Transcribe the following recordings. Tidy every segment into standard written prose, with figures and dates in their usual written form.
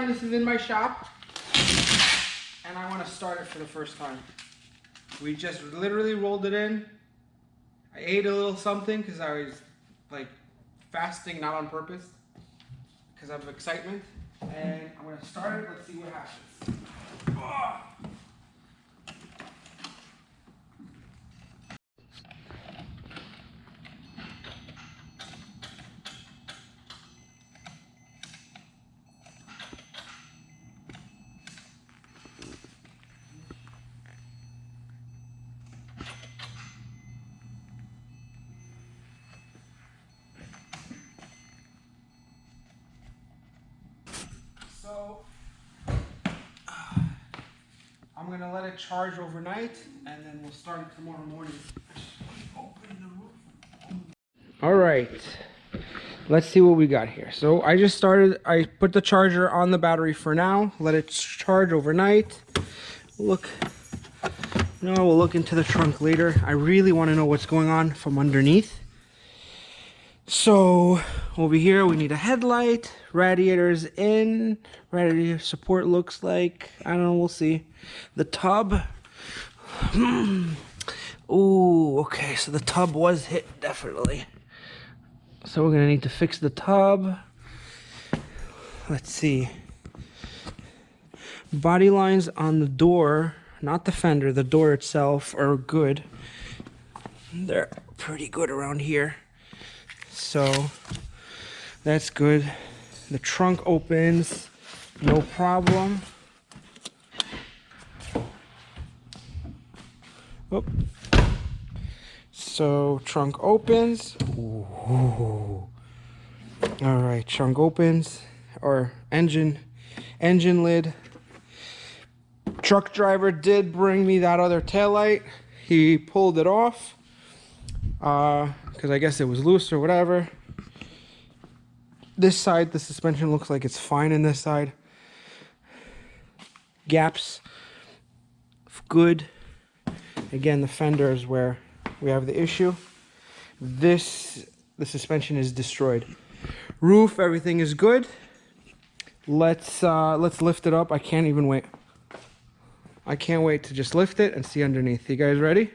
time this is in my shop, and I want to start it for the first time. We just literally rolled it in. I ate a little something because I was like fasting, not on purpose, because of excitement. And I'm going to start it. Let's see what happens. Oh. So I'm gonna let it charge overnight, and then we'll start it tomorrow morning. Open the roof. All right, let's see what we got here. So I just started. I put the charger on the battery for now. Let it charge overnight. Look. No, we'll look into the trunk later. I really want to know what's going on from underneath. So over here we need a headlight, radiators in, radiator support looks like, I don't know, we'll see. The tub, ooh, okay, so the tub was hit, definitely. So we're gonna need to fix the tub. Let's see. Body lines on the door, not the fender, the door itself are good. They're pretty good around here. So that's good. The trunk opens, no problem. Oh. So trunk opens. Ooh. All right, trunk opens, or engine lid. Truck driver did bring me that other taillight. He pulled it off. Because I guess it was loose or whatever. This side, the suspension looks like it's fine in this side. Gaps, good. Again, the fender is where we have the issue. The suspension is destroyed. Roof, everything is good. Let's lift it up. I can't even wait. I can't wait to just lift it and see underneath. You guys ready?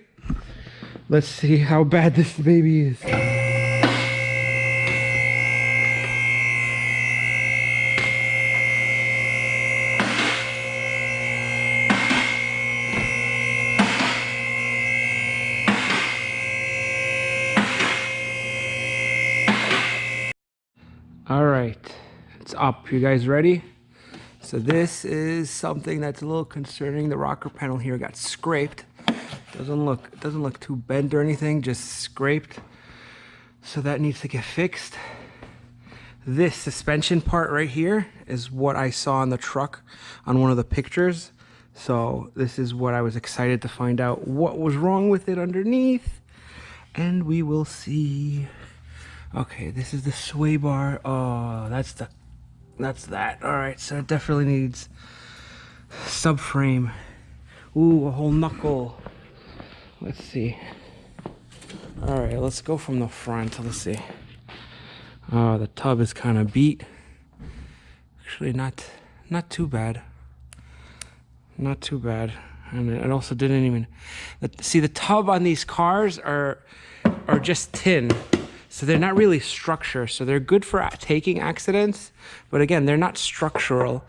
Let's see how bad this baby is. All right, it's up. You guys ready? So this is something that's a little concerning. The rocker panel here got scraped. Doesn't look too bent or anything, just scraped. So that needs to get fixed. This suspension part right here is what I saw on the truck on one of the pictures. So this is what I was excited to find out what was wrong with it underneath. And we will see. Okay, this is the sway bar. Oh, that's that. All right, so it definitely needs subframe. Ooh, a whole knuckle. Let's see. All right, let's go from the front. Let's see. Oh, the tub is kind of beat. Actually, not too bad. Not too bad. And it also didn't even. See, the tub on these cars are just tin, so they're not really structure. So they're good for taking accidents, but again, they're not structural.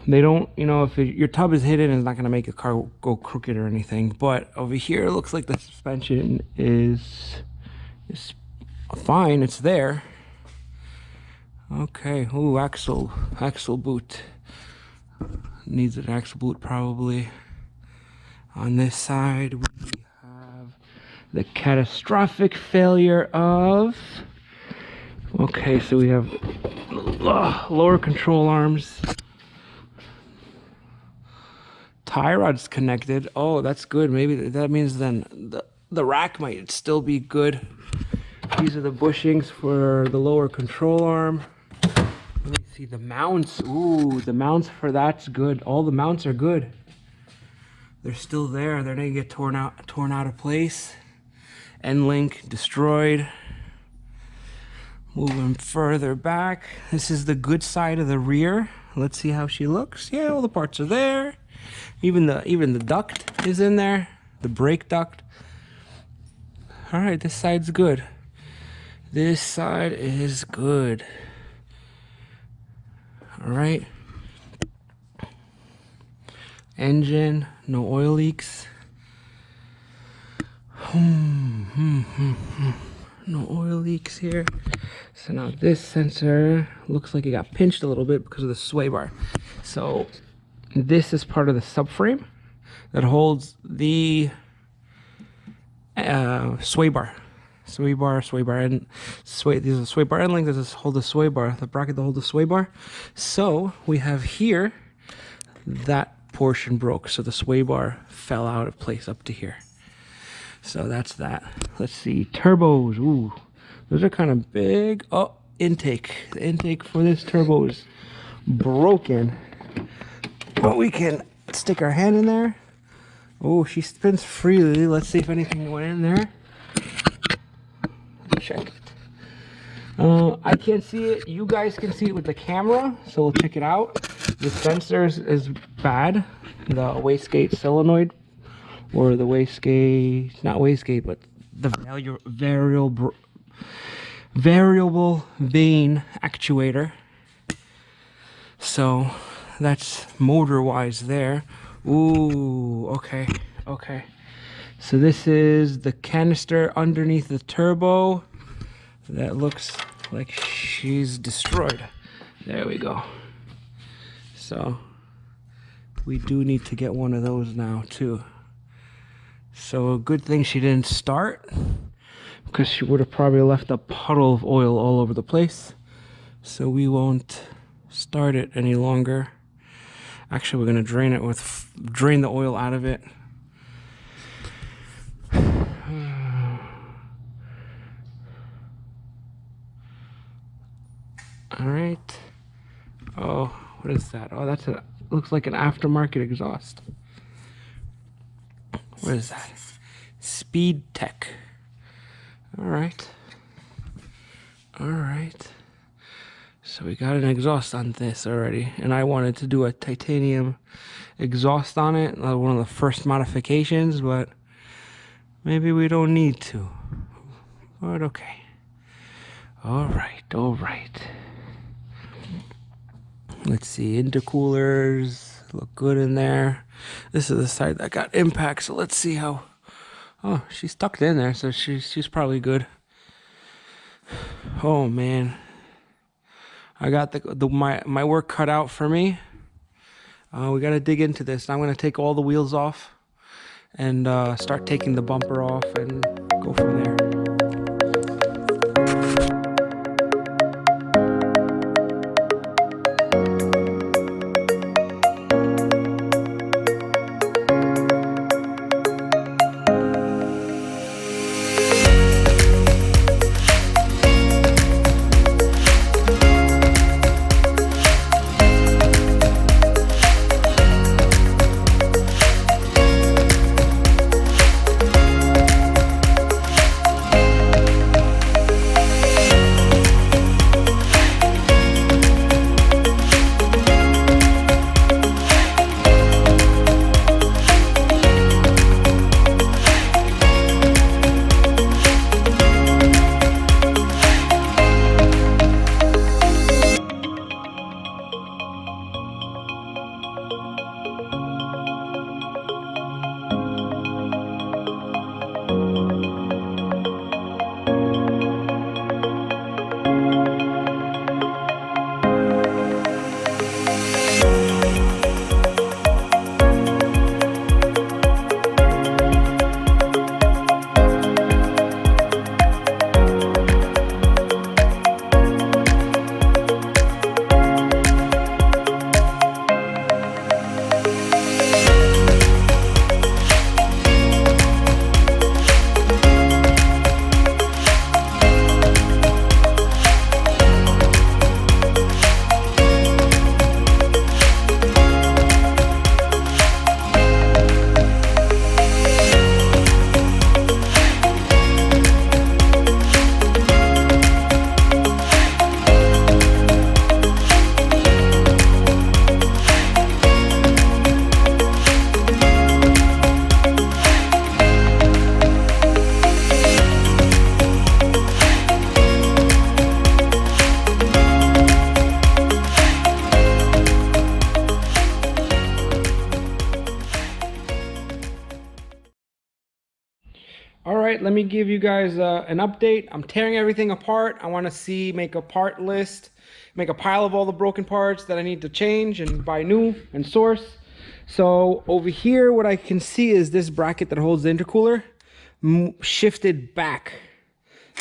They don't, you know, if your tub is hidden, it's not going to make a car go crooked or anything. But over here, it looks like the suspension is fine. It's there. Okay. Ooh, axle boot. Needs an axle boot probably. On this side, we have the catastrophic failure of. Okay, so we have lower control arms. Tie rod's connected. Oh, that's good. Maybe that means then the rack might still be good. These are the bushings for the lower control arm. Let me see the mounts. Ooh, the mounts for that's good. All the mounts are good. They're still there. They're gonna get torn out of place. End link destroyed. Moving further back, this is the good side of the rear. Let's see how she looks. Yeah, all the parts are there. Even the duct is in there, the brake duct. All right, this side's good. This side is good. All right. Engine, no oil leaks. No oil leaks here. So now this sensor looks like it got pinched a little bit because of the sway bar. So this is part of the subframe that holds the sway bar. Sway bar, and sway. These are sway bar end links that hold the sway bar. The bracket that holds the sway bar. So we have here that portion broke, so the sway bar fell out of place up to here. So that's that. Let's see, turbos. Ooh, those are kind of big. Oh, intake. The intake for this turbo is broken, but we can stick our hand in there. Oh, she spins freely. Let's see if anything went in there. Check it. I can't see it. You guys can see it with the camera, so we'll check it out. The sensor is bad. The wastegate solenoid, or the wastegate, not wastegate, but the variable vane actuator. So that's motor wise there. Ooh, okay. So this is the canister underneath the turbo that looks like she's destroyed. There we go. So we do need to get one of those now too. So a good thing she didn't start, because she would have probably left a puddle of oil all over the place. So we won't start it any longer. Actually, we're gonna drain the oil out of it. All right. Oh, what is that? Oh, looks like an aftermarket exhaust. What is that? Speed Tech. All right. So we got an exhaust on this already, and I wanted to do a titanium exhaust on it, one of the first modifications, but maybe we don't need to. But okay. All right. Let's see, intercoolers look good in there. This is the side that got impact, so let's see how. Oh, she's tucked in there, so she's probably good. Oh man, I got my work cut out for me. We got to dig into this. I'm gonna take all the wheels off and start taking the bumper off and go from there. All right, let me give you guys an update. I'm tearing everything apart. I want to see, make a part list, make a pile of all the broken parts that I need to change and buy new and source. So over here, what I can see is this bracket that holds the intercooler shifted back.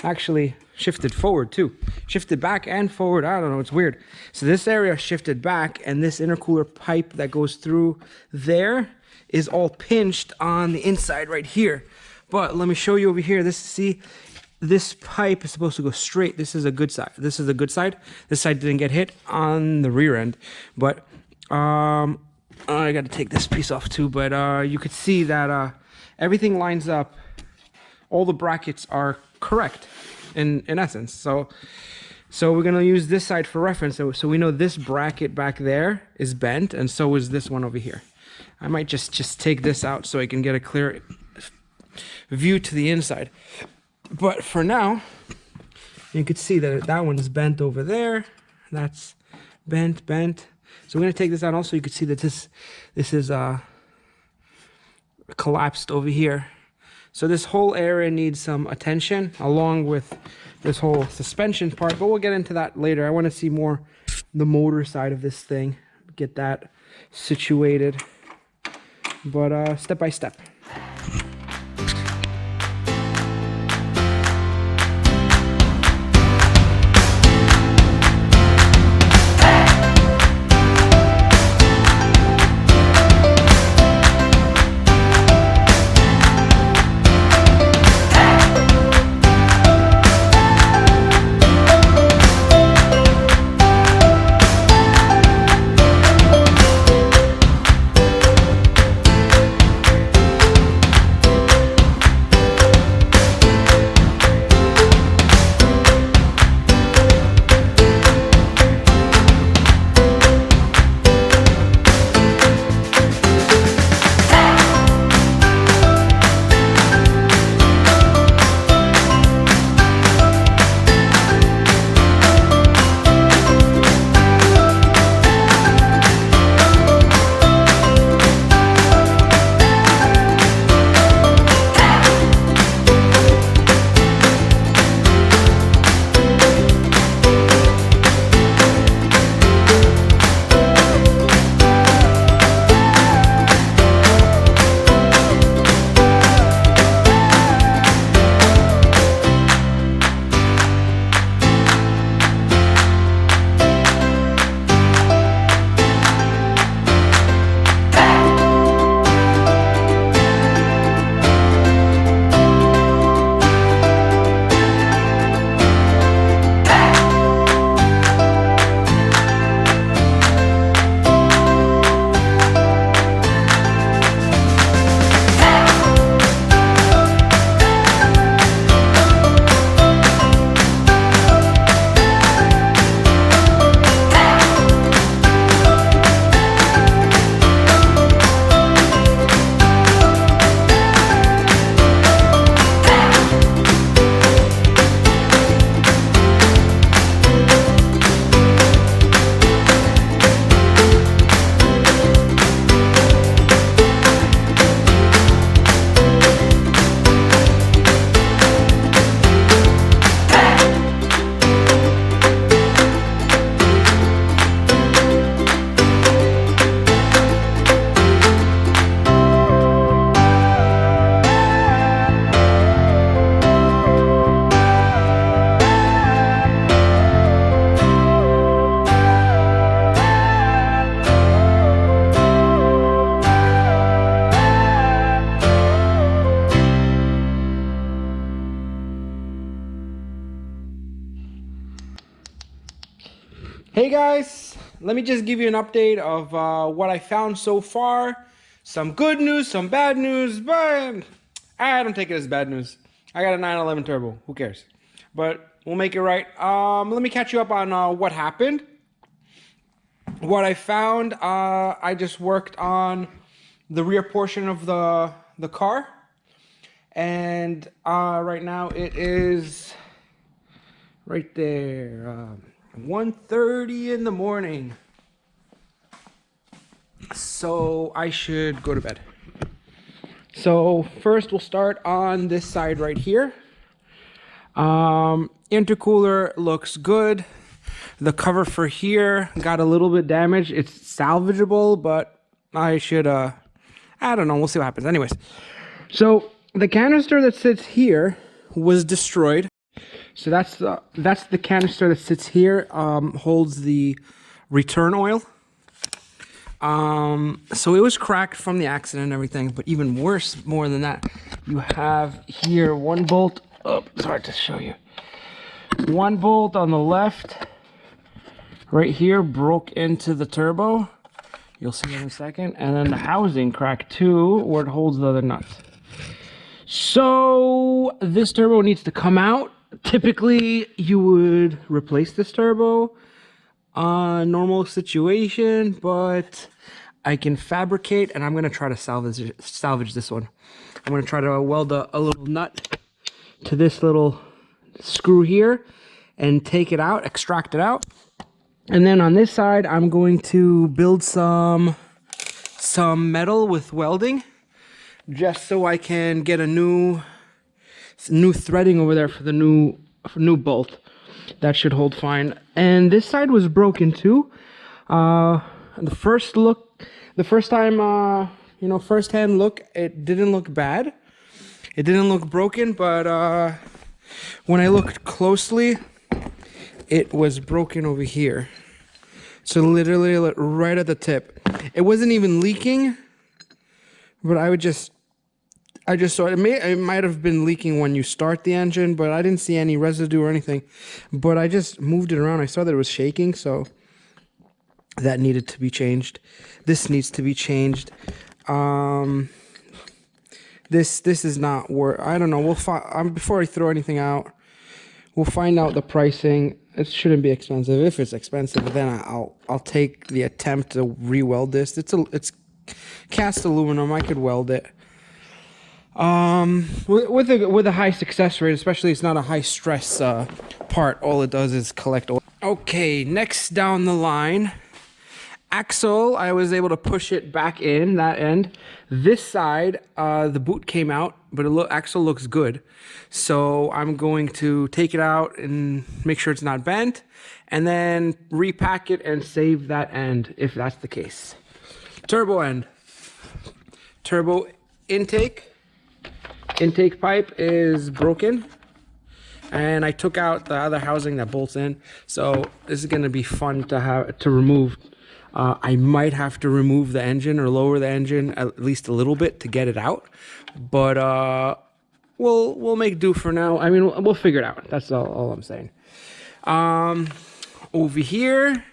Actually, shifted forward too. Shifted back and forward. I don't know, it's weird. So this area shifted back, and this intercooler pipe that goes through there is all pinched on the inside right here. But let me show you over here. This pipe is supposed to go straight. This is a good side. This is the good side. This side didn't get hit on the rear end. But I got to take this piece off too. But you could see that everything lines up. All the brackets are correct in essence. So we're going to use this side for reference. So we know this bracket back there is bent, and so is this one over here. I might just take this out so I can get a clear view to the inside. But for now, you can see that that one's bent over there. That's bent. So we're going to take this out. Also, you can see that this is collapsed over here. So this whole area needs some attention, along with this whole suspension part, but we'll get into that later. I want to see more the motor side of this thing, get that situated, but step by step. Hey guys, let me just give you an update of what I found so far. Some good news, some bad news, but I don't take it as bad news. I got a 911 turbo, who cares? But we'll make it right. Let me catch you up on what happened. What I found, I just worked on the rear portion of the car. And right now it is right there. 1:30 in the morning, so I should go to bed. So first we'll start on this side right here. Intercooler looks good. The cover for here got a little bit damaged. It's salvageable, but I should, I don't know. We'll see what happens. Anyways, so the canister that sits here was destroyed. So that's the canister that sits here, holds the return oil. So it was cracked from the accident and everything, but even worse, more than that, you have here one bolt. Oh, it's hard to show you. One bolt on the left, right here, broke into the turbo. You'll see in a second. And then the housing cracked too, where it holds the other nuts. So this turbo needs to come out. Typically, you would replace this turbo. Normal situation, but I can fabricate, and I'm gonna try to salvage this one. I'm gonna try to weld a little nut to this little screw here and take it out, extract it out. And then on this side, I'm going to build some metal with welding, just so I can get a new threading over there for the new bolt. That should hold fine. And this side was broken too. The first time, first-hand look, it didn't look bad. It didn't look broken, but when I looked closely, it was broken over here. So literally right at the tip. It wasn't even leaking, but I just saw it. It might have been leaking when you start the engine, but I didn't see any residue or anything. But I just moved it around. I saw that it was shaking, so that needed to be changed. This needs to be changed. This is not worth. I don't know. Before I throw anything out, we'll find out the pricing. It shouldn't be expensive. If it's expensive, then I'll take the attempt to re-weld this. It's cast aluminum. I could weld it. With a high success rate, especially it's not a high stress part. All it does is collect oil. Okay, next down the line, axle. I was able to push it back in that end. This side, the boot came out, but axle looks good. So I'm going to take it out and make sure it's not bent, and then repack it and save that end if that's the case. Turbo end, turbo intake. Intake pipe is broken, and I took out the other housing that bolts in, so this is going to be fun to remove. I might have to remove the engine or lower the engine at least a little bit to get it out, but we'll make do for now. I mean, we'll figure it out. That's all I'm saying. Over here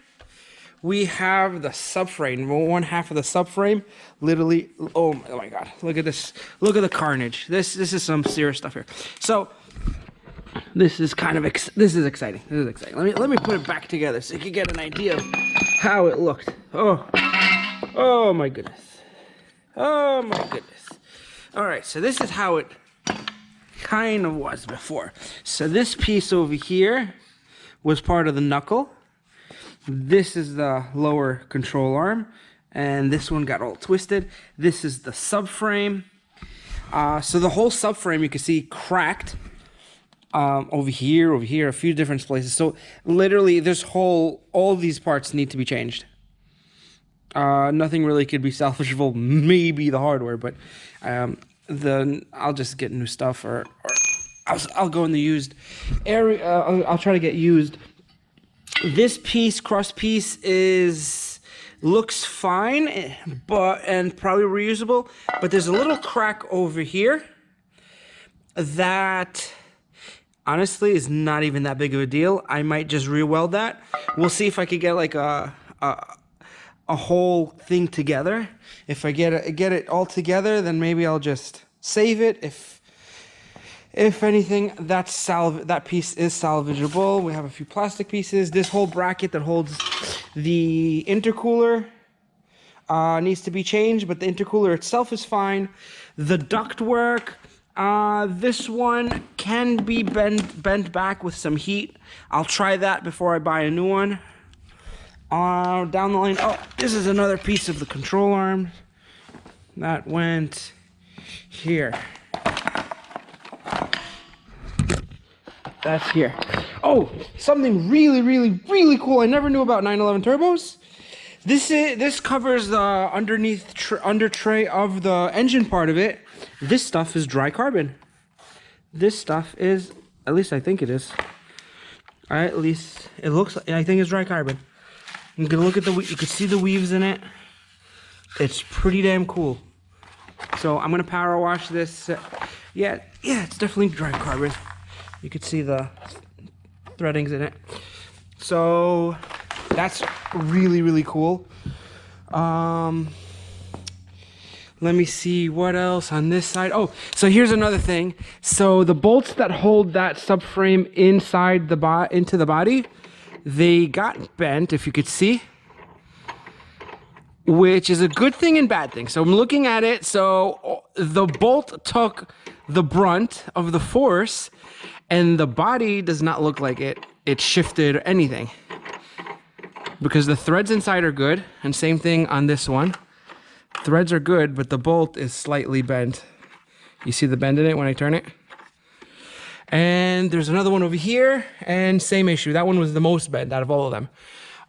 we have the subframe. One half of the subframe, literally. Oh my God! Look at this. Look at the carnage. This is some serious stuff here. So this is kind of this is exciting. This is exciting. Let me put it back together so you can get an idea of how it looked. Oh my goodness. Oh my goodness. All right. So this is how it kind of was before. So this piece over here was part of the knuckle. This is the lower control arm, and this one got all twisted. This is the subframe. So the whole subframe, you can see cracked over here, a few different places. So literally, all these parts need to be changed. Nothing really could be salvageable. Maybe the hardware, but I'll just get new stuff, or I'll go in the used area. I'll try to get used. This piece, cross piece, looks fine, and probably reusable. But there's a little crack over here that honestly is not even that big of a deal. I might just re-weld that. We'll see if I could get like a whole thing together. If I get it all together, then maybe I'll just save it. If anything, that piece is salvageable. We have a few plastic pieces. This whole bracket that holds the intercooler needs to be changed, but the intercooler itself is fine. The ductwork, this one can be bent back with some heat. I'll try that before I buy a new one. Down the line, this is another piece of the control arm that went here. That's here. Oh, something really, really, really cool I never knew about 911 turbos. This covers the under tray of the engine part of it. This stuff is dry carbon. This stuff is, at least I think it is. At least it looks. I think it's dry carbon. You can look at you can see the weaves in it. It's pretty damn cool. So I'm gonna power wash this. Yeah, it's definitely dry carbon. You can see the threadings in it. So that's really, really cool. Let me see what else on this side. Oh, so here's another thing. So the bolts that hold that subframe inside into the body, they got bent, if you could see, which is a good thing and bad thing. So I'm looking at it. So the bolt took the brunt of the force, and the body does not look like it shifted or anything, because the threads inside are good, and same thing on this one. Threads are good, but the bolt is slightly bent. You see the bend in it when I turn it? And there's another one over here, and same issue. That one was the most bent out of all of them.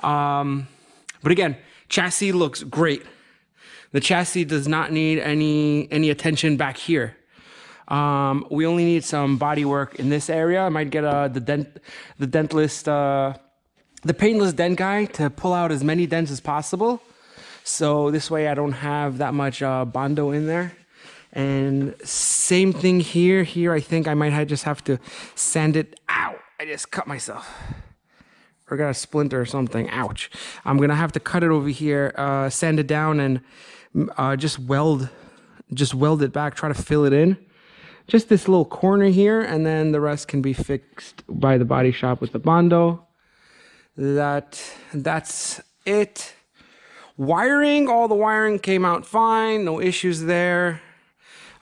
But again, chassis looks great. The chassis does not need any attention back here. We only need some body work in this area. I might get the paintless dent guy to pull out as many dents as possible. So this way I don't have that much Bondo in there. And same thing here. Here I think I might just have to sand it. Ow! I just cut myself. Or got a splinter or something. Ouch. I'm gonna have to cut it over here, sand it down, and just weld it back, try to fill it in. Just this little corner here, and then the rest can be fixed by the body shop with the Bondo. That's it. Wiring, all the wiring came out fine, no issues there.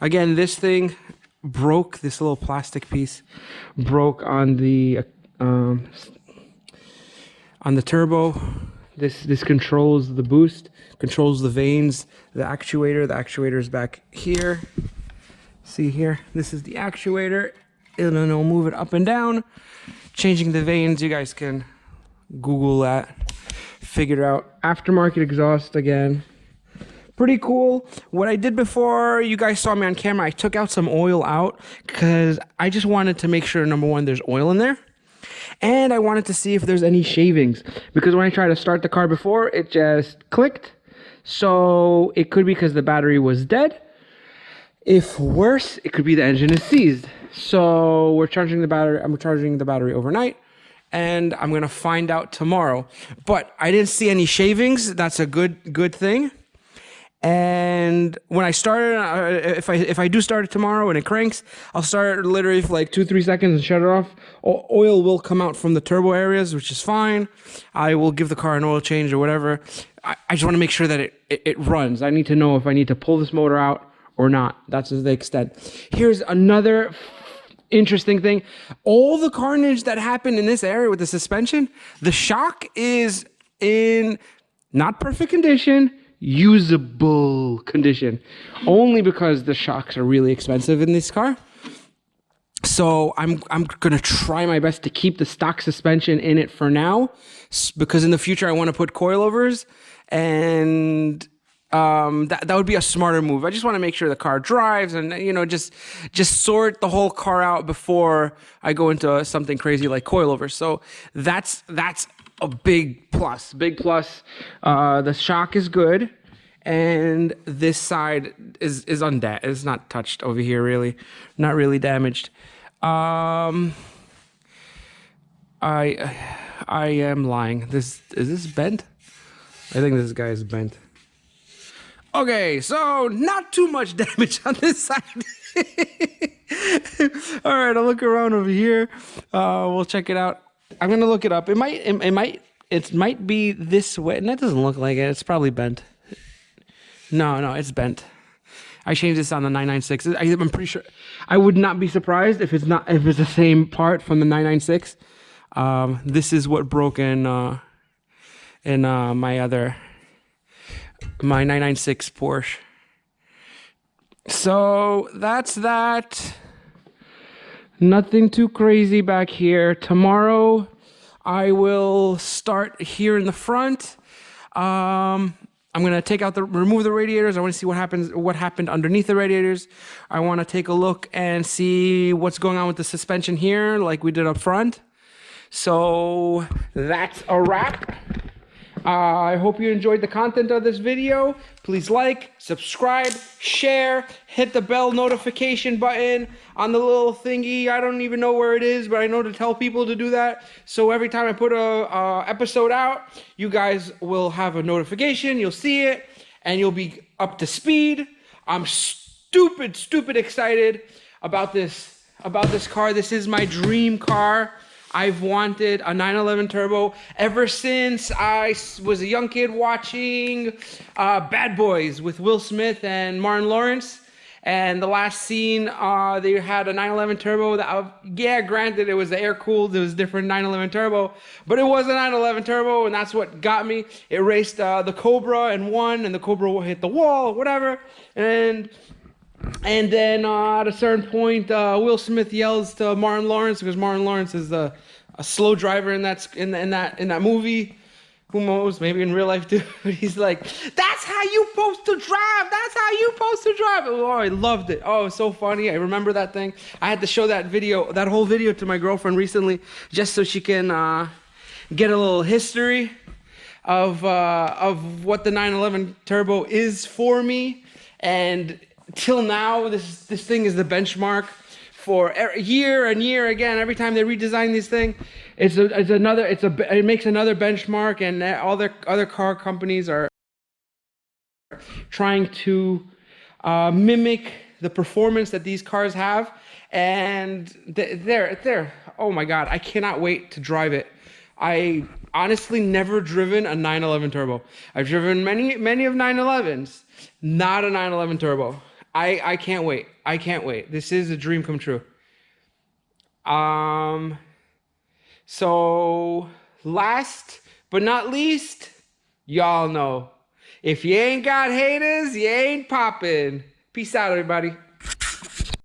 Again, this thing broke, this little plastic piece broke on the turbo. This controls the boost, controls the vanes, the actuator is back here. See here, this is the actuator. It'll move it up and down. Changing the vanes, you guys can Google that. Figured out aftermarket exhaust again. Pretty cool. What I did before, you guys saw me on camera, I took out some oil out because I just wanted to make sure, number one, there's oil in there. And I wanted to see if there's any shavings, because when I tried to start the car before, it just clicked. So it could be because the battery was dead. If worse, it could be the engine is seized. So we're charging the battery. I'm charging the battery overnight, and I'm gonna find out tomorrow. But I didn't see any shavings. That's a good thing. And when I started, if I do start it tomorrow and it cranks, I'll start literally for like 2-3 seconds and shut it off. Oil will come out from the turbo areas, which is fine. I will give the car an oil change or whatever. I just want to make sure that it runs. I need to know if I need to pull this motor out or not. That's the extent. Here's another interesting thing. All the carnage that happened in this area with the suspension, the shock is in not perfect condition, usable condition, only because the shocks are really expensive in this car. So I'm gonna try my best to keep the stock suspension in it for now, because in the future I want to put coilovers, and that would be a smarter move. I just want to make sure the car drives, and just sort the whole car out before I go into something crazy like coilovers. So that's a big plus. The shock is good, and this side is it's not touched over here, really, not really damaged. I am lying. Is this bent? I think this guy is bent. Okay, so not too much damage on this side. All right, I'll look around over here. We'll check it out. I'm gonna look it up. It might be this way, and that doesn't look like it. It's probably bent. No, it's bent. I changed this on the 996. I'm pretty sure. I would not be surprised if it's the same part from the 996. This is what broke in my 996 Porsche. So that's that. Nothing too crazy back here. Tomorrow I will start here in the front. I'm gonna remove the radiators. I want to see what happened underneath the radiators. I want to take a look and see what's going on with the suspension here, like we did up front. So that's a wrap. I hope you enjoyed the content of this video. Please like, subscribe, share, hit the bell notification button on the little thingy. I don't even know where it is, but I know to tell people to do that. So every time I put a episode out, you guys will have a notification. You'll see it, and you'll be up to speed. I'm stupid excited about this car. This is my dream car. I've wanted a 911 Turbo ever since I was a young kid watching Bad Boys with Will Smith and Martin Lawrence. And the last scene, they had a 911 Turbo. Yeah, granted, it was air-cooled. It was different 911 Turbo. But it was a 911 Turbo, and that's what got me. It raced the Cobra and won, and the Cobra hit the wall, whatever. And then at a certain point, Will Smith yells to Martin Lawrence, because Martin Lawrence is a slow driver in that movie. Who knows? Maybe in real life too. He's like, "That's how you supposed to drive. That's how you supposed to drive." Oh, I loved it. Oh, it was so funny. I remember that thing. I had to show that whole video to my girlfriend recently, just so she can get a little history of what the 911 Turbo is for me. And till now, this thing is the benchmark for year and year again. Every time they redesign this thing, it makes another benchmark, and all their other car companies are trying to mimic the performance that these cars have. And they're oh my god, I cannot wait to drive it. I honestly never driven a 911 Turbo. I've driven many of 911s, not a 911 Turbo. I can't wait. I can't wait. This is a dream come true. So last but not least, y'all know, if you ain't got haters, you ain't popping. Peace out, everybody.